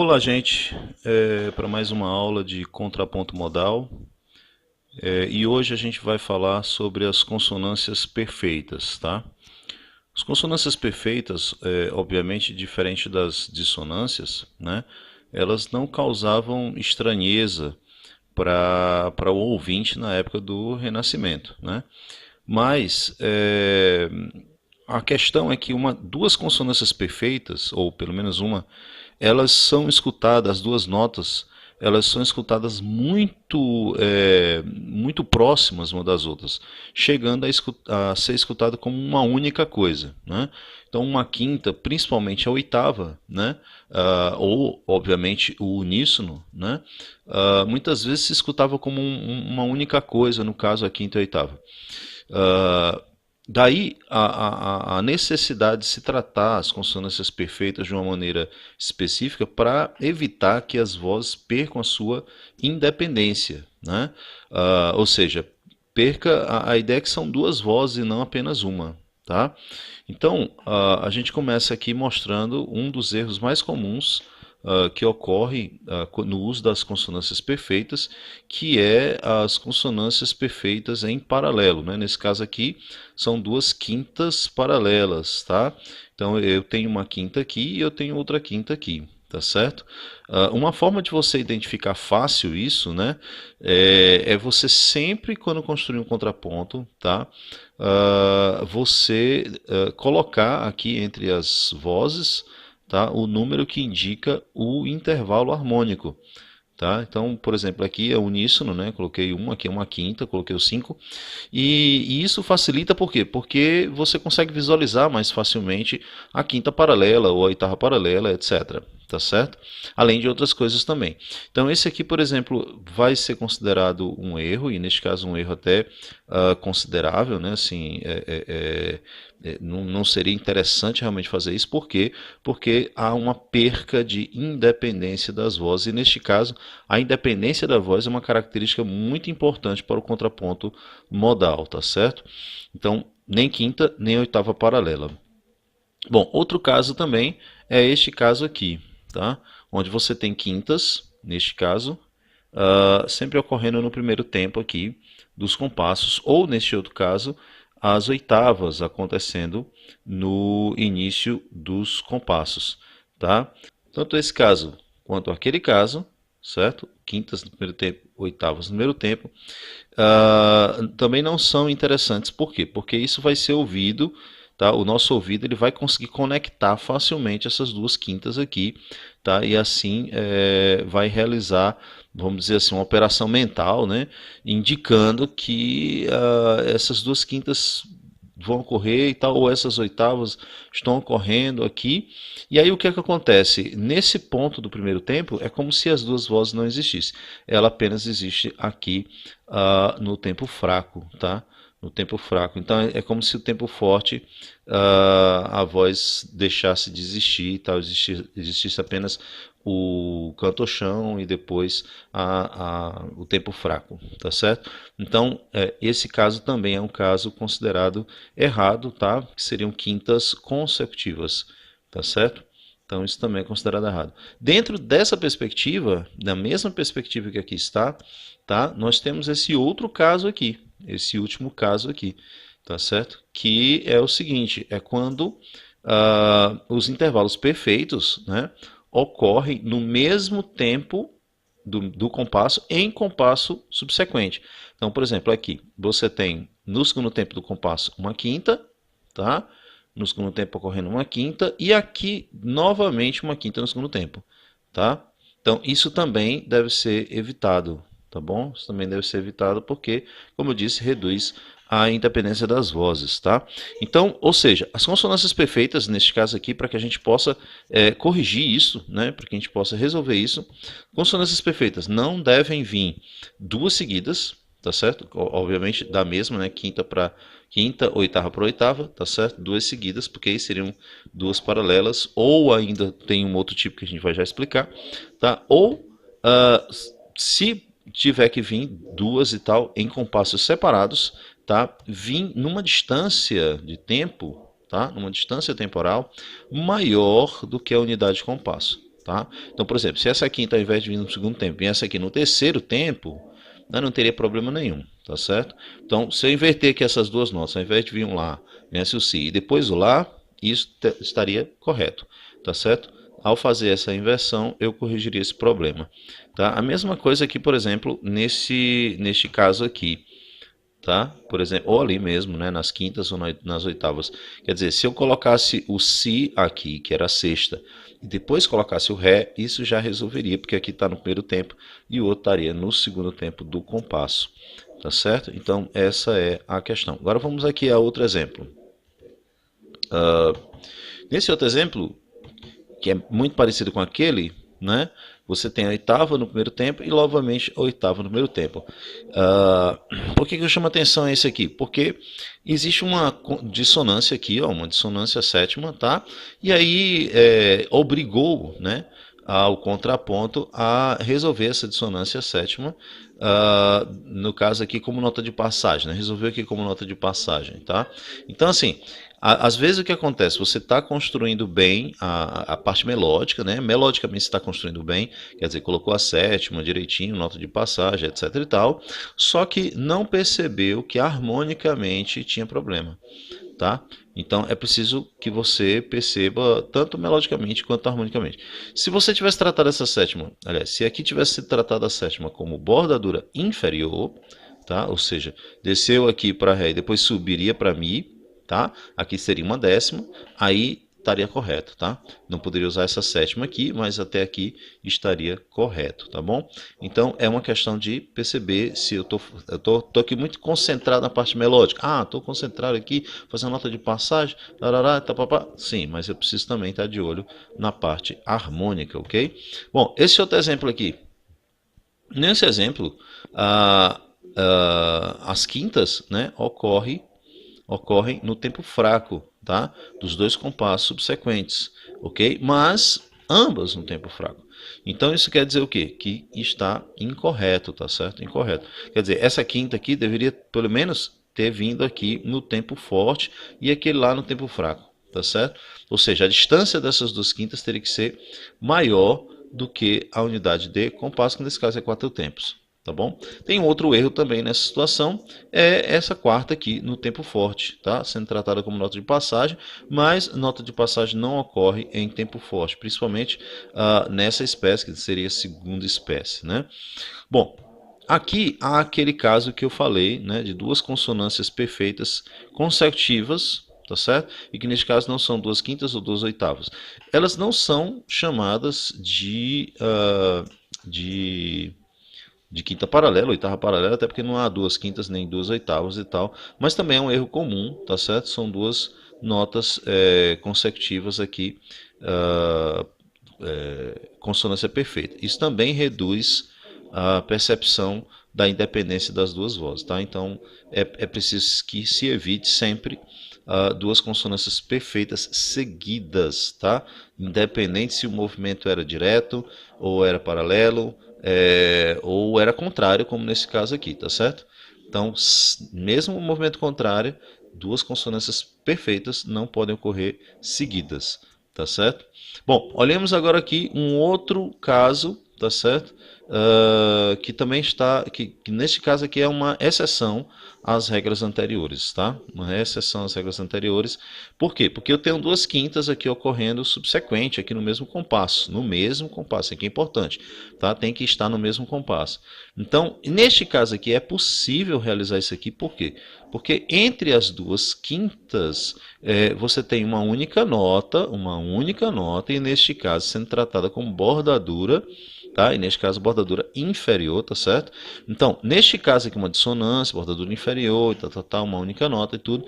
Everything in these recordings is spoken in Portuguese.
Olá, gente, para mais uma aula de contraponto modal. E hoje a gente vai falar sobre as consonâncias perfeitas, tá? As consonâncias perfeitas, obviamente, diferente das dissonâncias, né? Elas não causavam estranheza para o ouvinte na época do Renascimento, né? Mas a questão é que duas consonâncias perfeitas, ou pelo menos uma, elas são escutadas, as duas notas, elas são escutadas muito próximas uma das outras, chegando a ser escutada como uma única coisa, né? Então, uma quinta, principalmente a oitava, né? Ou, obviamente, o uníssono, né? Muitas vezes se escutava como uma única coisa, no caso, a quinta e a oitava. Daí a necessidade de se tratar as consonâncias perfeitas de uma maneira específica para evitar que as vozes percam a sua independência, né? Ou seja, perca a ideia que são duas vozes e não apenas uma. Tá? Então, a gente começa aqui mostrando um dos erros mais comuns que ocorre no uso das consonâncias perfeitas, que é as consonâncias perfeitas em paralelo, né? Nesse caso aqui, são duas quintas paralelas, tá? Então, eu tenho uma quinta aqui e eu tenho outra quinta aqui. Tá certo? Uma forma de você identificar fácil isso, né, é você sempre, quando construir um contraponto, tá, você colocar aqui entre as vozes, tá, o número que indica o intervalo harmônico. Tá? Então, por exemplo, aqui é uníssono, né? Coloquei uma, aqui é uma quinta, coloquei o 5. E isso facilita por quê? Porque você consegue visualizar mais facilmente a quinta paralela ou a oitava paralela, etc. Tá certo? Além de outras coisas também. Então, esse aqui, por exemplo, vai ser considerado um erro, e neste caso um erro até considerável, né? Assim, não seria interessante realmente fazer isso, por quê? Porque há uma perca de independência das vozes, e neste caso, a independência da voz é uma característica muito importante para o contraponto modal, tá certo? Então, nem quinta, nem oitava paralela. Bom, outro caso também é este caso aqui, tá? Onde você tem quintas, neste caso, sempre ocorrendo no primeiro tempo aqui dos compassos, ou neste outro caso, as oitavas acontecendo no início dos compassos, tá? Tanto esse caso quanto aquele caso, certo? Quintas no primeiro tempo, oitavas no primeiro tempo, também não são interessantes. Por quê? Porque isso vai ser ouvido, tá? O nosso ouvido ele vai conseguir conectar facilmente essas duas quintas aqui, tá? E assim vai realizar, vamos dizer assim, uma operação mental, né? Indicando que essas duas quintas vão ocorrer e tal, ou essas oitavas estão ocorrendo aqui. E aí o que é que acontece? Nesse ponto do primeiro tempo, é como se as duas vozes não existissem. Ela apenas existe aqui no tempo fraco, tá? No tempo fraco. Então é como se o tempo forte a voz deixasse de existir, tal, existisse apenas o canto-chão e depois o tempo fraco, tá certo? Então, esse caso também é um caso considerado errado, tá? Que seriam quintas consecutivas, tá certo? Então, isso também é considerado errado. Dentro dessa perspectiva, da mesma perspectiva que aqui está, tá? Nós temos esse outro caso aqui, esse último caso aqui, tá certo? Que é o seguinte, é quando os intervalos perfeitos, né, ocorrem no mesmo tempo do compasso em compasso subsequente. Então, por exemplo, aqui você tem no segundo tempo do compasso uma quinta, tá? No segundo tempo ocorrendo uma quinta e aqui novamente uma quinta no segundo tempo, tá? Então, isso também deve ser evitado, tá bom? Isso também deve ser evitado porque, como eu disse, reduz a independência das vozes, tá? Então, ou seja, as consonâncias perfeitas, neste caso aqui, para que a gente possa corrigir isso, né? Para que a gente possa resolver isso, consonâncias perfeitas não devem vir duas seguidas, tá certo? Obviamente da mesma, né? Quinta para quinta, oitava para oitava, tá certo? Duas seguidas, porque aí seriam duas paralelas, ou ainda tem um outro tipo que a gente vai já explicar, tá? Ou se tiver que vir duas e tal em compassos separados, tá? Vir numa distância de tempo, tá? Numa distância temporal maior do que a unidade de compasso, tá? Então, por exemplo, se essa quinta, ao invés de vir no segundo tempo, viesse aqui no terceiro tempo, né, não teria problema nenhum, tá certo? Então, se eu inverter aqui essas duas notas, ao invés de vir um lá, viesse o si e depois o lá, isso estaria correto, tá certo? Ao fazer essa inversão, eu corrigiria esse problema, tá? A mesma coisa aqui, por exemplo, neste caso aqui, tá? Por exemplo, ou ali mesmo, né, nas quintas ou nas oitavas. Quer dizer, se eu colocasse o si aqui, que era a sexta, e depois colocasse o ré, isso já resolveria, porque aqui está no primeiro tempo e o outro estaria no segundo tempo do compasso, tá certo? Então, essa é a questão. Agora vamos aqui a outro exemplo. Nesse outro exemplo, que é muito parecido com aquele, né? Você tem a oitava no primeiro tempo e novamente a oitava no primeiro tempo. Por que eu chamo atenção a isso aqui? Porque existe uma dissonância aqui, ó, uma dissonância sétima, tá? E aí obrigou, né, ao contraponto a resolver essa dissonância sétima, no caso aqui como nota de passagem, né? Resolveu aqui como nota de passagem, tá? Então assim, às vezes o que acontece, você está construindo bem a parte melódica, né? Melodicamente você está construindo bem, quer dizer, colocou a sétima direitinho, nota de passagem, etc e tal, só que não percebeu que harmonicamente tinha problema, tá? Então é preciso que você perceba tanto melodicamente quanto harmonicamente. Se você tivesse tratado essa sétima, aliás, se aqui tivesse sido tratada a sétima como bordadura inferior, tá? Ou seja, desceu aqui para ré e depois subiria para mi, tá? Aqui seria uma décima, aí estaria correto, tá? Não poderia usar essa sétima aqui, mas até aqui estaria correto, tá bom? Então é uma questão de perceber se eu tô aqui muito concentrado na parte melódica. Ah, estou concentrado aqui, fazendo nota de passagem, tarará, tapapá. Sim, mas eu preciso também estar de olho na parte harmônica, ok? Bom, esse outro exemplo aqui. Nesse exemplo, as quintas, né, ocorrem no tempo fraco, tá? Dos dois compassos subsequentes, ok? Mas ambas no tempo fraco. Então isso quer dizer o quê? Que está incorreto, tá certo? Incorreto. Quer dizer, essa quinta aqui deveria pelo menos ter vindo aqui no tempo forte e aquele lá no tempo fraco, tá certo? Ou seja, a distância dessas duas quintas teria que ser maior do que a unidade de compasso, que nesse caso é 4 tempos. Tá bom? Tem outro erro também nessa situação, é essa quarta aqui no tempo forte, tá? Sendo tratada como nota de passagem, mas nota de passagem não ocorre em tempo forte, principalmente nessa espécie, que seria a segunda espécie, né? Bom, aqui há aquele caso que eu falei, né, de duas consonâncias perfeitas consecutivas, tá certo? E que neste caso não são duas quintas ou duas oitavas. Elas não são chamadas de quinta paralela, oitava paralela, até porque não há duas quintas nem duas oitavas e tal, mas também é um erro comum, tá certo? São duas notas consecutivas aqui, consonância perfeita. Isso também reduz a percepção da independência das duas vozes, tá? Então é preciso que se evite sempre duas consonâncias perfeitas seguidas, tá? Independente se o movimento era direto ou era paralelo, ou era contrário, como nesse caso aqui, tá certo? Então, mesmo o movimento contrário, duas consonâncias perfeitas não podem ocorrer seguidas, tá certo? Bom, olhemos agora aqui um outro caso, tá certo? Que também está, que neste caso aqui é uma exceção às regras anteriores, tá? Uma exceção às regras anteriores. Por quê? Porque eu tenho duas quintas aqui ocorrendo subsequente, aqui no mesmo compasso. Isso aqui é importante, tá? Tem que estar no mesmo compasso. Então, neste caso aqui, é possível realizar isso aqui, por quê? Porque entre as duas quintas, você tem uma única nota, e neste caso sendo tratada como bordadura, tá? E neste caso bordadura inferior, tá certo? Então, neste caso aqui uma dissonância, bordadura inferior, uma única nota e tudo.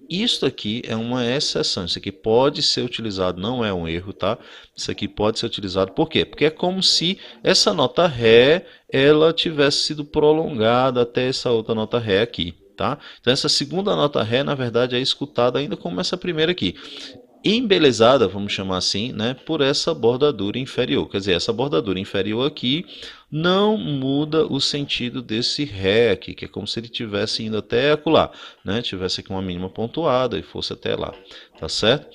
Isso aqui é uma exceção, isso aqui pode ser utilizado, não é um erro, tá? Isso aqui pode ser utilizado, por quê? Porque é como se essa nota Ré, ela tivesse sido prolongada até essa outra nota Ré aqui, tá? Então essa segunda nota Ré, na verdade, é escutada ainda como essa primeira aqui, embelezada, vamos chamar assim, né, por essa bordadura inferior. Quer dizer, essa bordadura inferior aqui não muda o sentido desse Ré aqui, que é como se ele tivesse indo até acolá, né? Tivesse aqui uma mínima pontuada e fosse até lá, tá certo?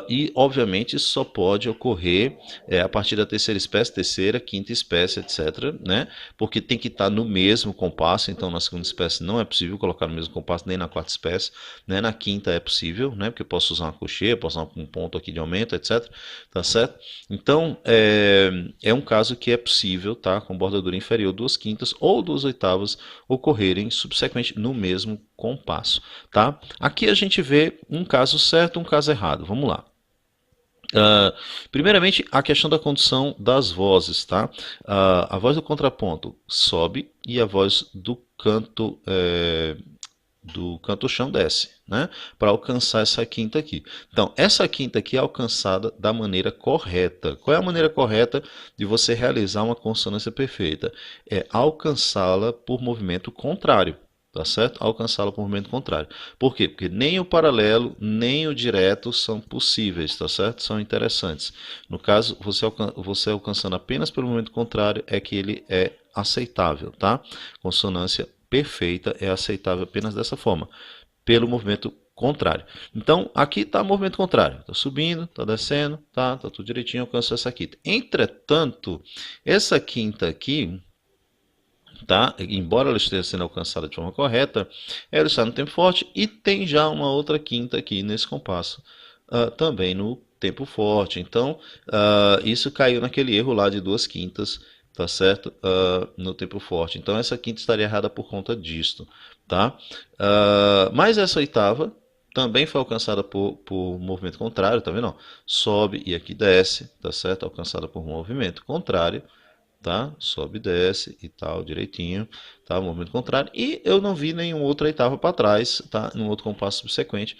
E, obviamente, isso só pode ocorrer a partir da terceira espécie, terceira, quinta espécie, etc., né? Porque tem que estar no mesmo compasso, então na segunda espécie não é possível colocar no mesmo compasso, nem na quarta espécie, né? Na quinta é possível, né? Porque eu posso usar uma cocheia, posso usar um ponto aqui de aumento, etc., tá certo? Então, é um caso que é possível, tá? Com bordadura inferior, 2/5 ou 2/8 ocorrerem subsequente no mesmo compasso, tá? Aqui a gente vê um caso certo, um caso errado. Vamos lá. Primeiramente, a questão da condição das vozes, tá? A voz do contraponto sobe e a voz do canto chão desce, né? Para alcançar essa quinta aqui. Então, essa quinta aqui é alcançada da maneira correta. Qual é a maneira correta de você realizar uma consonância perfeita? É alcançá-la por movimento contrário. Tá certo? Alcançá-la por movimento contrário. Por quê? Porque nem o paralelo, nem o direto são possíveis, tá certo? São interessantes. No caso, você alcançando apenas pelo movimento contrário é que ele é aceitável, tá? Consonância perfeita é aceitável apenas dessa forma, pelo movimento contrário. Então, aqui está o movimento contrário. Está subindo, está descendo, tá tudo direitinho, alcançou essa quinta. Entretanto, essa quinta aqui, tá? Embora ela esteja sendo alcançada de forma correta, ela está no tempo forte e tem já uma outra quinta aqui nesse compasso, também no tempo forte. Então, isso caiu naquele erro lá de 2/5, tá certo? No tempo forte. Então, essa quinta estaria errada por conta disto, tá? Mas essa oitava também foi alcançada por movimento contrário, tá vendo? Sobe e aqui desce, tá certo? Alcançada por movimento contrário, tá? Sobe e desce e tal, direitinho, tá? Movimento contrário. E eu não vi nenhuma outra oitava para trás, tá? Num outro compasso subsequente,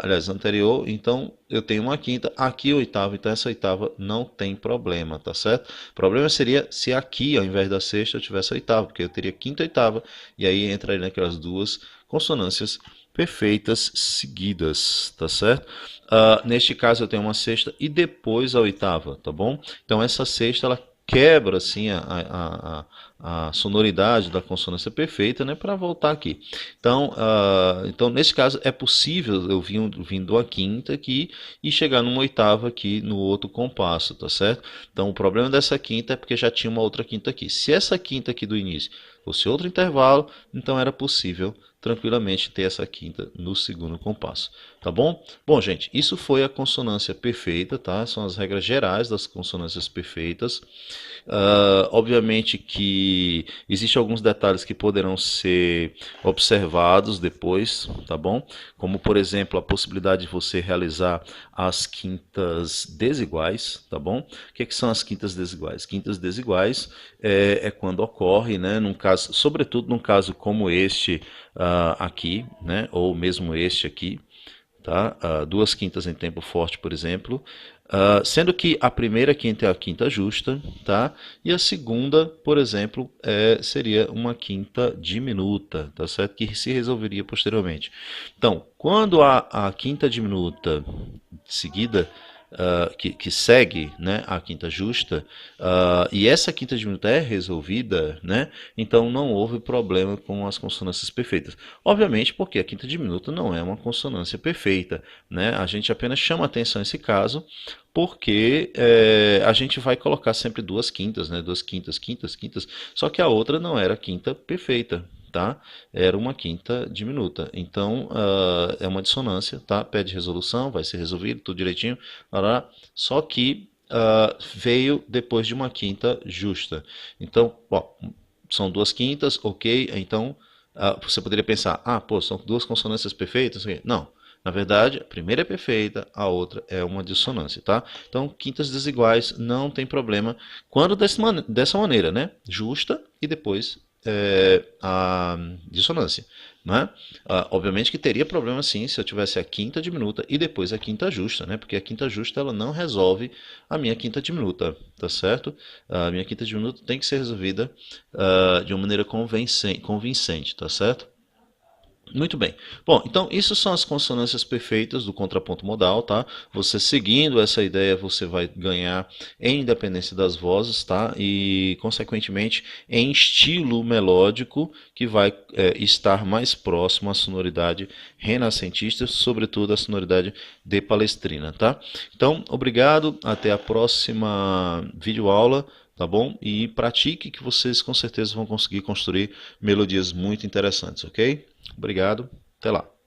aliás, anterior. Então, eu tenho uma quinta, aqui oitava, então essa oitava não tem problema, tá certo? O problema seria se aqui, ao invés da sexta, eu tivesse a oitava, porque eu teria quinta e oitava, e aí entraria naquelas duas consonâncias perfeitas seguidas, tá certo? Neste caso eu tenho uma sexta e depois a oitava, tá bom? Então essa sexta ela quebra assim a sonoridade da consonância perfeita, né, para voltar aqui. Então, nesse caso, é possível eu vindo a quinta aqui e chegar numa oitava aqui no outro compasso, tá certo? Então, o problema dessa quinta é porque já tinha uma outra quinta aqui. Se essa quinta aqui do início fosse outro intervalo, então era possível tranquilamente ter essa quinta no segundo compasso, tá bom? Bom, gente, isso foi a consonância perfeita, tá? São as regras gerais das consonâncias perfeitas. Obviamente que existem alguns detalhes que poderão ser observados depois, tá bom? Como, por exemplo, a possibilidade de você realizar as quintas desiguais, tá bom? O que são as quintas desiguais? Quintas desiguais é quando ocorre, né, num caso, sobretudo num caso como este aqui, né, ou mesmo este aqui, tá? Duas quintas em tempo forte, por exemplo, sendo que a primeira quinta é a quinta justa, tá? E a segunda, por exemplo, seria uma quinta diminuta, tá certo? Que se resolveria posteriormente. Então, quando a quinta diminuta seguida, que segue, né, a quinta justa, e essa quinta diminuta é resolvida, né, então não houve problema com as consonâncias perfeitas. Obviamente porque a quinta diminuta não é uma consonância perfeita, né, a gente apenas chama atenção nesse caso porque a gente vai colocar sempre duas quintas, né, duas quintas, quintas, quintas, só que a outra não era quinta perfeita, tá? Era uma quinta diminuta. Então, é uma dissonância, tá? Pede resolução, vai ser resolvido, tudo direitinho. Só que veio depois de uma quinta justa. Então, são duas quintas, ok. Então, você poderia pensar, pô, são duas consonâncias perfeitas? Não. Na verdade, a primeira é perfeita, a outra é uma dissonância, tá? Então, quintas desiguais não tem problema quando dessa maneira, né? Justa e depois a dissonância, né? Obviamente que teria problema sim se eu tivesse a quinta diminuta e depois a quinta justa, né? Porque a quinta justa ela não resolve a minha quinta diminuta, tá certo? A minha quinta diminuta tem que ser resolvida de uma maneira convincente, tá certo? Muito bem. Bom, então isso são as consonâncias perfeitas do contraponto modal, tá? Você seguindo essa ideia, você vai ganhar em independência das vozes, tá? E, consequentemente, em estilo melódico, que vai estar mais próximo à sonoridade renascentista, sobretudo à sonoridade de Palestrina, tá? Então, obrigado, até a próxima videoaula. Tá bom? E pratique que vocês com certeza vão conseguir construir melodias muito interessantes, ok? Obrigado, até lá.